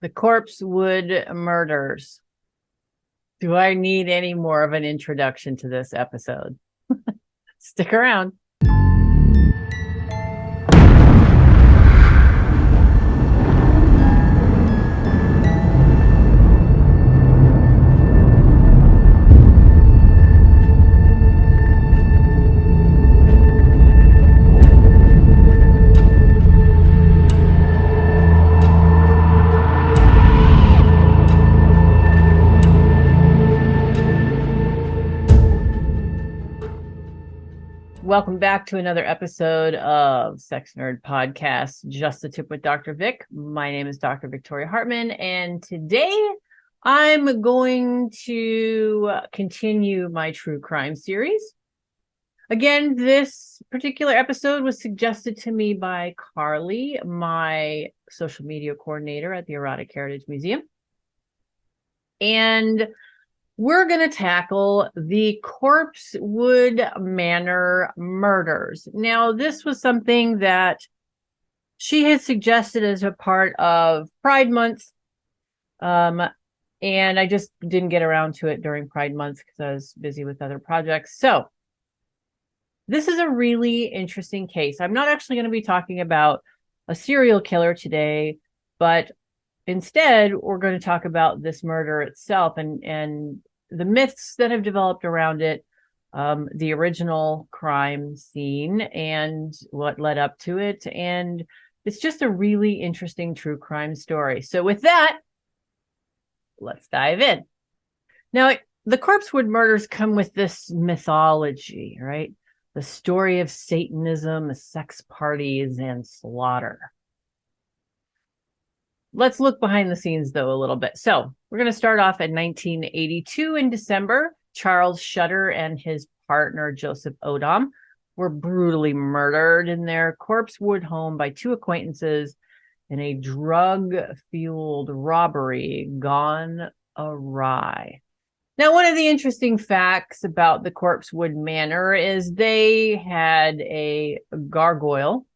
The Corpsewood Murders. Do I need any more of an introduction to this episode? Stick around. Welcome back to another episode of Sex Nerd Podcast, Just the Tip with Dr. Vic. My name is Dr. Victoria Hartman, and today I'm going to continue my true crime series. Again, this particular episode was suggested to me by Carly, my social media coordinator at the Erotic Heritage Museum. And we're going to tackle the Corpsewood Manor murders. Now, this was something that she had suggested as a part of Pride Month. And I just didn't get around to it during Pride Month because I was busy with other projects. So this is a really interesting case. I'm not actually going to be talking about a serial killer today, but instead, we're going to talk about this murder itself and the myths that have developed around it, the original crime scene and what led up to it. And it's just a really interesting true crime story. So with that, let's dive in. Now, the Corpsewood murders come with this mythology, right? The story of Satanism, sex parties, and slaughter. Let's look behind the scenes, though, a little bit. So we're going to start off in 1982 in December. Charles Shutter and his partner, Joseph Odom, were brutally murdered in their Corpsewood home by two acquaintances in a drug-fueled robbery gone awry. Now, one of the interesting facts about the Corpsewood Manor is they had a gargoyle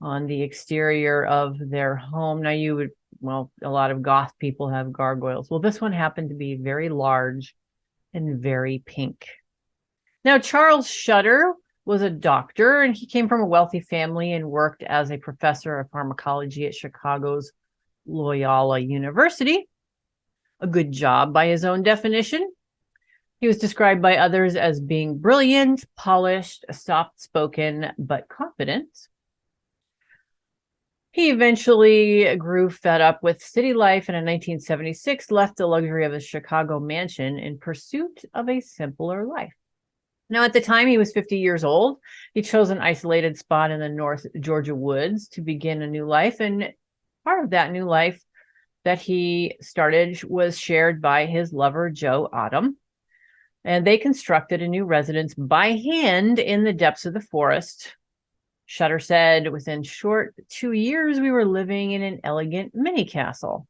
on the exterior of their home. Now, a lot of goth people have gargoyles. Well, this one happened to be very large and very pink. Now, Charles Shutter was a doctor, and he came from a wealthy family and worked as a professor of pharmacology at Chicago's Loyola University. A good job by his own definition. He was described by others as being brilliant, polished, soft-spoken, but confident. He eventually grew fed up with city life and in 1976 left the luxury of his Chicago mansion in pursuit of a simpler life. Now, at the time he was 50 years old, he chose an isolated spot in the North Georgia woods to begin a new life. And part of that new life that he started was shared by his lover, Joe Odom. And they constructed a new residence by hand in the depths of the forest. Shutter said, within short 2 years, we were living in an elegant mini castle.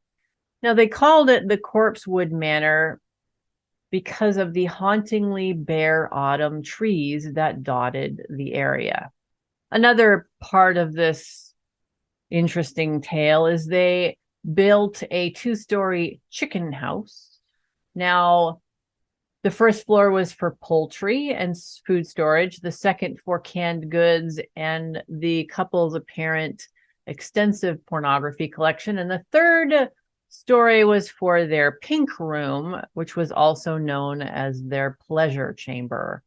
Now, they called it the Corpsewood Manor because of the hauntingly bare autumn trees that dotted the area. Another part of this interesting tale is they built a 2-story chicken house. Now, the first floor was for poultry and food storage, the second for canned goods and the couple's apparent extensive pornography collection, and the third story was for their pink room, which was also known as their pleasure chamber.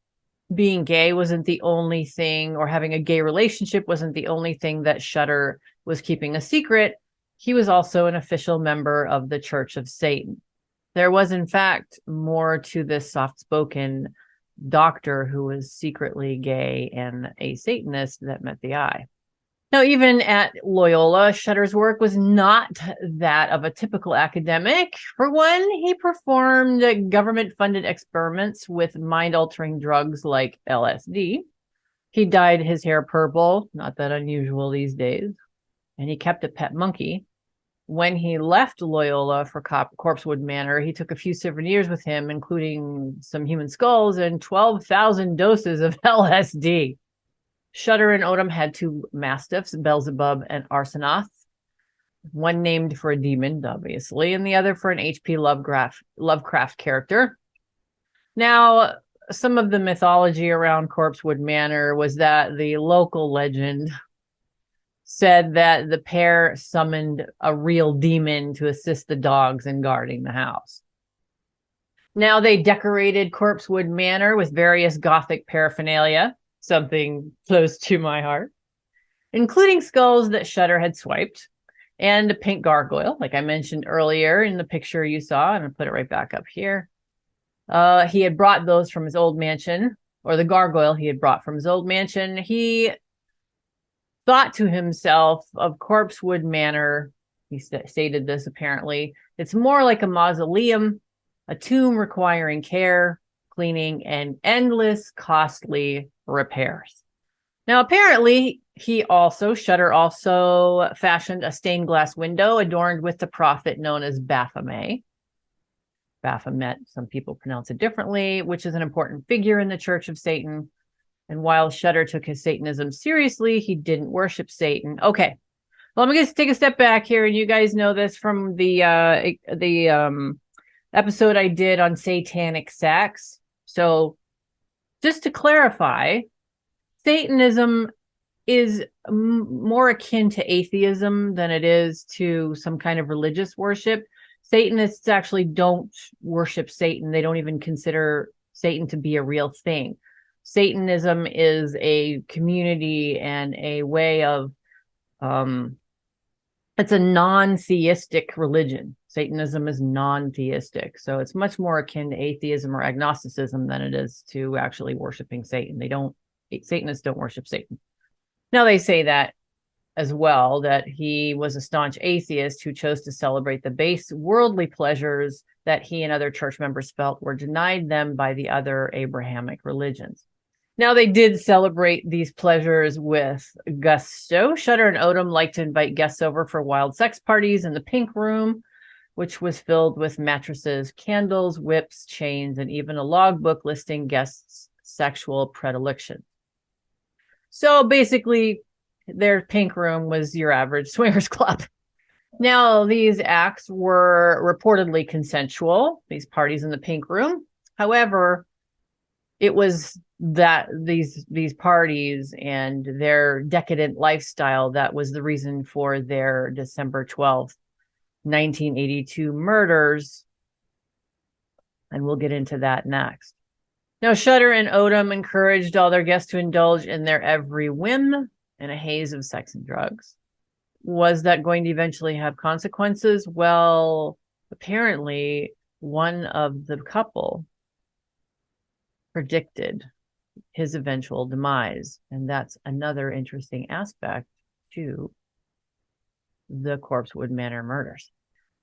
Being gay wasn't the only thing, or having a gay relationship wasn't the only thing that Shutter was keeping a secret. He was also an official member of the Church of Satan. There was, in fact, more to this soft-spoken doctor who was secretly gay and a Satanist that met the eye. Now, even at Loyola, Shutter's work was not that of a typical academic. For one, he performed government-funded experiments with mind-altering drugs like LSD. He dyed his hair purple, not that unusual these days, and he kept a pet monkey. When he left Loyola for Corpsewood Manor, he took a few souvenirs with him, including some human skulls and 12,000 doses of LSD. Shutter and Odom had two mastiffs, Beelzebub and Arsenoth. one named for a demon, obviously, and the other for an H.P. Lovecraft character. Now, some of the mythology around Corpsewood Manor was that the local legend said that the pair summoned a real demon to assist the dogs in guarding the house. Now, they decorated Corpsewood Manor with various Gothic paraphernalia, something close to my heart, including skulls that Shutter had swiped, and a pink gargoyle, like I mentioned earlier in the picture you saw, and I'll put it right back up here. He had brought those from his old mansion, or the gargoyle he had brought from his old mansion. He thought to himself of Corpsewood Manor, he stated this apparently, it's more like a mausoleum, a tomb requiring care, cleaning, and endless costly repairs. Now, apparently, Shutter also fashioned a stained glass window adorned with the prophet known as Baphomet. Baphomet, some people pronounce it differently, which is an important figure in the Church of Satan. And while Shutter took his Satanism seriously, he didn't worship Satan. Okay, well, I'm going to take a step back here, and you guys know this from the episode I did on satanic sex. So just to clarify, Satanism is more akin to atheism than it is to some kind of religious worship. Satanists actually don't worship Satan. They don't even consider Satan to be a real thing. Satanism is a community and a way of, it's a non-theistic religion. Satanism is non-theistic. So it's much more akin to atheism or agnosticism than it is to actually worshiping Satan. Satanists don't worship Satan. Now they say that as well, that he was a staunch atheist who chose to celebrate the base worldly pleasures that he and other church members felt were denied them by the other Abrahamic religions. Now, they did celebrate these pleasures with gusto. Shutter and Odom liked to invite guests over for wild sex parties in the pink room, which was filled with mattresses, candles, whips, chains, and even a logbook listing guests' sexual predilections. So basically, their pink room was your average swingers club. Now, these acts were reportedly consensual, these parties in the pink room. However, it was that these parties and their decadent lifestyle that was the reason for their December 12th, 1982 murders. And we'll get into that next. Now, Shutter and Odom encouraged all their guests to indulge in their every whim in a haze of sex and drugs. Was that going to eventually have consequences? Well, apparently one of the couple predicted his eventual demise. And that's another interesting aspect to the Corpsewood Manor murders.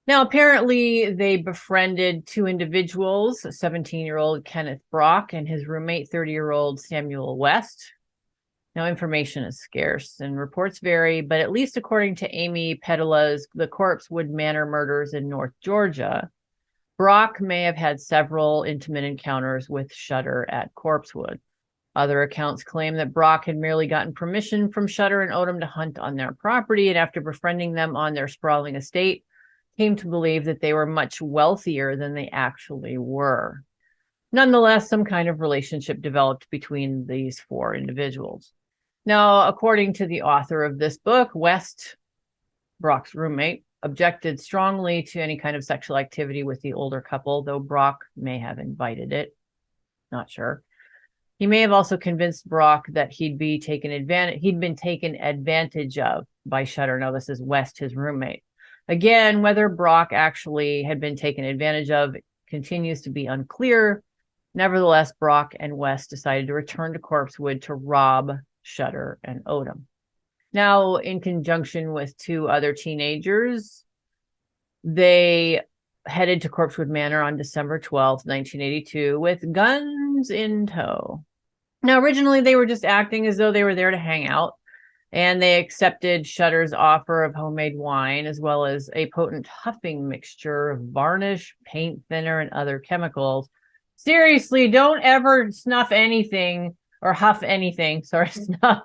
Now, apparently they befriended two individuals, a 17-year-old Kenneth Brock and his roommate, 30-year-old Samuel West. Now, information is scarce and reports vary, but at least according to Amy Petala's The Corpsewood Manor Murders in North Georgia, Brock may have had several intimate encounters with Shutter at Corpsewood. Other accounts claim that Brock had merely gotten permission from Shutter and Odom to hunt on their property, and after befriending them on their sprawling estate, came to believe that they were much wealthier than they actually were. Nonetheless, some kind of relationship developed between these four individuals. Now, according to the author of this book, West, Brock's roommate, objected strongly to any kind of sexual activity with the older couple, though Brock may have invited it. Not sure. He may have also convinced Brock that he'd been taken advantage of by Shutter. Now, this is West, his roommate. Again, whether Brock actually had been taken advantage of continues to be unclear. Nevertheless, Brock and West decided to return to Corpsewood to rob Shutter and Odom. Now, in conjunction with two other teenagers, they headed to Corpsewood Manor on December 12th, 1982, with guns in tow. Now, originally, they were just acting as though they were there to hang out, and they accepted Shutter's offer of homemade wine, as well as a potent huffing mixture of varnish, paint thinner, and other chemicals. Seriously, don't ever snuff anything or huff anything. Sorry, snuff.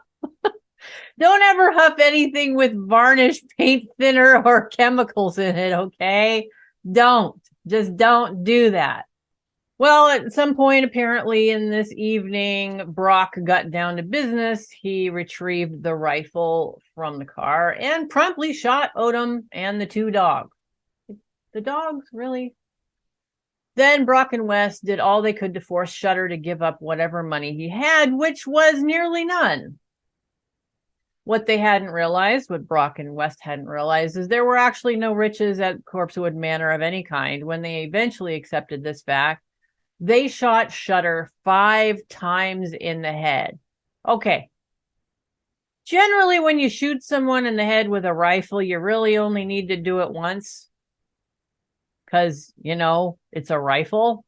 Don't ever huff anything with varnish, paint thinner, or chemicals in it, okay? Don't. Just don't do that. Well, at some point, apparently in this evening, Brock got down to business. He retrieved the rifle from the car and promptly shot Odom and the two dogs. The dogs, really? Then Brock and West did all they could to force Shutter to give up whatever money he had, which was nearly none. What they hadn't realized, what Brock and West hadn't realized, is there were actually no riches at Corpsewood Manor of any kind. When they eventually accepted this fact, they shot Shutter 5 times in the head. Okay. Generally, when you shoot someone in the head with a rifle, you really only need to do it once. Because, it's a rifle.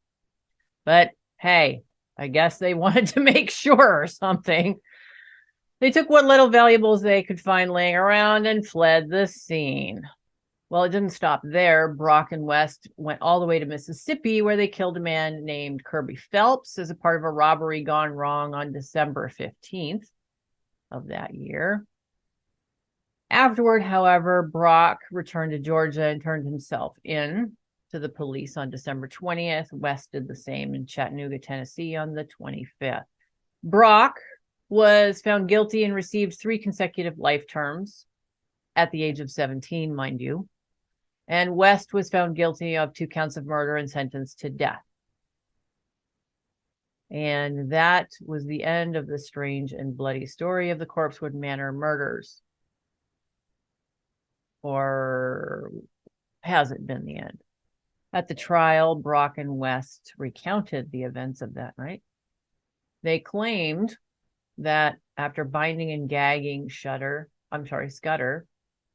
But hey, I guess they wanted to make sure or something. They took what little valuables they could find laying around and fled the scene. Well, it didn't stop there. Brock and West went all the way to Mississippi, where they killed a man named Kirby Phelps as a part of a robbery gone wrong on December 15th of that year. Afterward, however, Brock returned to Georgia and turned himself in to the police on December 20th. West did the same in Chattanooga, Tennessee on the 25th. Brock was found guilty and received 3 consecutive life terms at the age of 17, mind you. And West was found guilty of 2 counts of murder and sentenced to death. And that was the end of the strange and bloody story of the Corpsewood Manor murders. Or has it been the end? At the trial, Brock and West recounted the events of that night. They claimed that after binding and gagging Scudder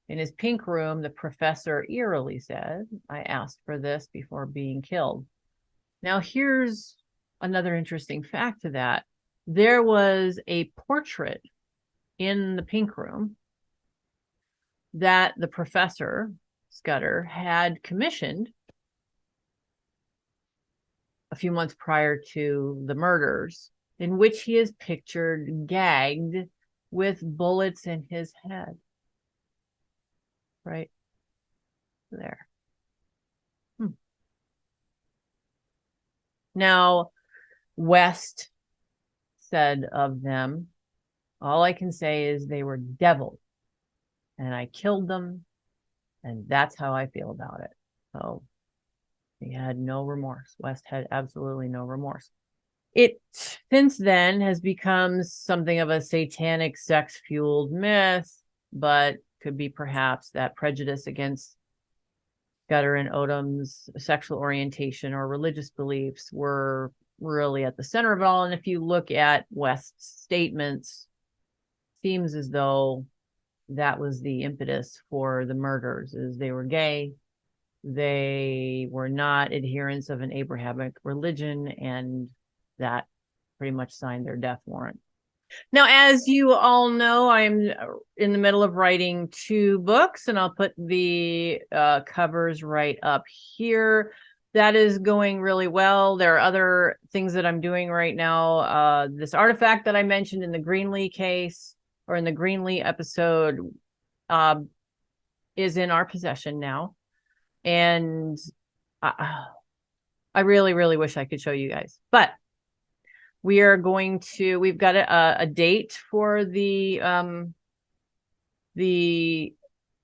in his pink room, the professor eerily said, "I asked for this before being killed." Now, here's another interesting fact to that. There was a portrait in the pink room that the professor, Scudder, had commissioned a few months prior to the murders, in which he is pictured gagged with bullets in his head. Right there. Now, West said of them, "All I can say is they were devils, and I killed them, and that's how I feel about it." So he had no remorse. West had absolutely no remorse. It since then has become something of a satanic sex-fueled myth, but could be perhaps that prejudice against Scudder and Odom's sexual orientation or religious beliefs were really at the center of it all. And if you look at West's statements, it seems as though that was the impetus for the murders, is they were gay, they were not adherents of an Abrahamic religion, and that pretty much signed their death warrant. Now, as you all know, I'm in the middle of writing 2 books, and I'll put the covers right up here. That is going really well. There are other things that I'm doing right now. This artifact that I mentioned in the Greenlee case, or in the Greenlee episode, is in our possession now. And I really, really wish I could show you guys. But we've got a date for the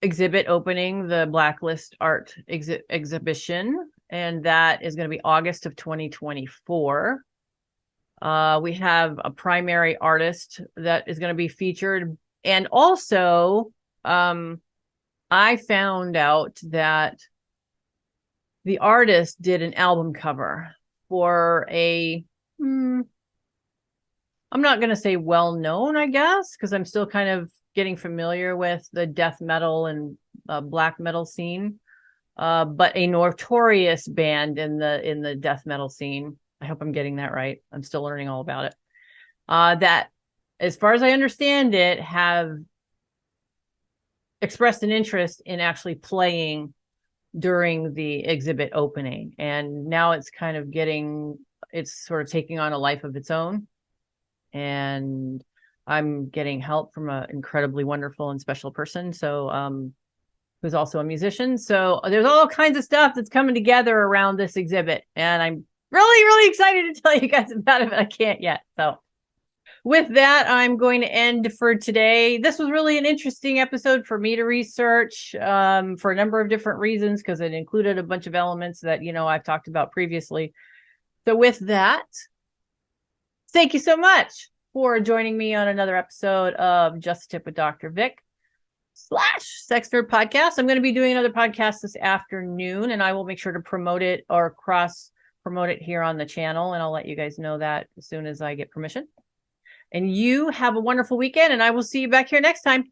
exhibit opening, the Blacklist Art exhibition, and that is going to be August of 2024. We have a primary artist that is going to be featured. And also, I found out that the artist did an album cover for I'm not going to say well-known, I guess, because I'm still kind of getting familiar with the death metal and black metal scene, but a notorious band in the death metal scene. I hope I'm getting that right. I'm still learning all about it. That, as far as I understand it, have expressed an interest in actually playing during the exhibit opening. And now it's sort of taking on a life of its own. And I'm getting help from an incredibly wonderful and special person. So, who's also a musician. So there's all kinds of stuff that's coming together around this exhibit. And I'm really, really excited to tell you guys about it, but I can't yet. So with that, I'm going to end for today. This was really an interesting episode for me to research for a number of different reasons, because it included a bunch of elements that, I've talked about previously. So with that, thank you so much for joining me on another episode of Just a Tip with Dr. Vic / Sex Nerd Podcast. I'm going to be doing another podcast this afternoon, and I will make sure to promote it or cross promote it here on the channel, and I'll let you guys know that as soon as I get permission. And you have a wonderful weekend, and I will see you back here next time.